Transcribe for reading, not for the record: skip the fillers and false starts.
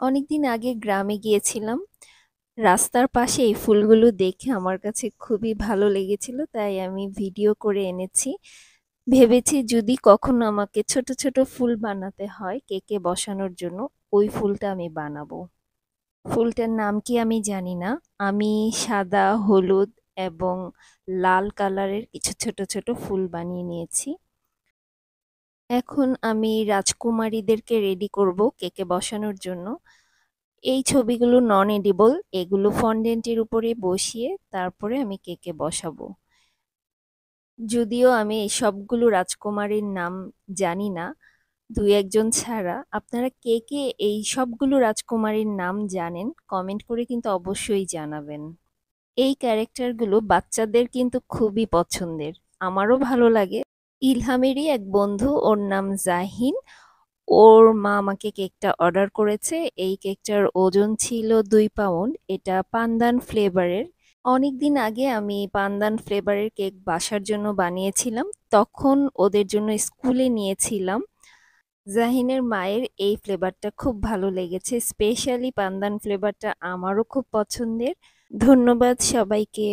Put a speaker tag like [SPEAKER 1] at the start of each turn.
[SPEAKER 1] অনেকদিন আগে গ্রামে গিয়েছিলাম। রাস্তার পাশে এই ফুলগুলো দেখে আমার কাছে খুবই ভালো লেগেছিল, তাই আমি ভিডিও করে এনেছি। ভেবেছি যদি কখনো আমাকে ছোট ছোট ফুল বানাতে হয় কেকে বসানোর জন্য, ওই ফুলটা আমি বানাবো। ফুলটার নাম কি আমি জানি না। আমি সাদা, হলুদ এবং লাল কালারের কিছু ছোট ছোট ফুল বানিয়ে নিয়েছি। এখন আমি রাজকুমারীদেরকে রেডি করব কেকে বসানোর জন্য। এই ছবিগুলো নন এডিবল, এগুলো ফন্ডেন্টের উপরে বসিয়ে তারপরে আমি কেকে বসাবো। যদিও আমি এই সবগুলো রাজকুমারীর নাম জানি না, দুই একজন ছাড়া। আপনারা কে কে এই সবগুলো রাজকুমারীর নাম জানেন কমেন্ট করে কিন্তু অবশ্যই জানাবেন। এই ক্যারেক্টারগুলো বাচ্চাদের কিন্তু খুবই পছন্দের, আমারও ভালো লাগে। ইলহামেরই এক বন্ধু, ওর নাম জাহিন। ওর মা আমাকে কেকটা অর্ডার করেছে। এই কেকটার ওজন ছিল 2 পাউন্ড। এটা পান্দান ফ্লেভারের। অনেকদিন আগে আমি পান্দান ফ্লেভারের কেক বাসার জন্য বানিয়েছিলাম, তখন ওদের জন্য স্কুলে নিয়েছিলাম। জাহিনের মায়ের এই ফ্লেভারটা খুব ভালো লেগেছে, স্পেশালি পান্দান ফ্লেভারটা আমারও খুব পছন্দের। ধন্যবাদ সবাইকে।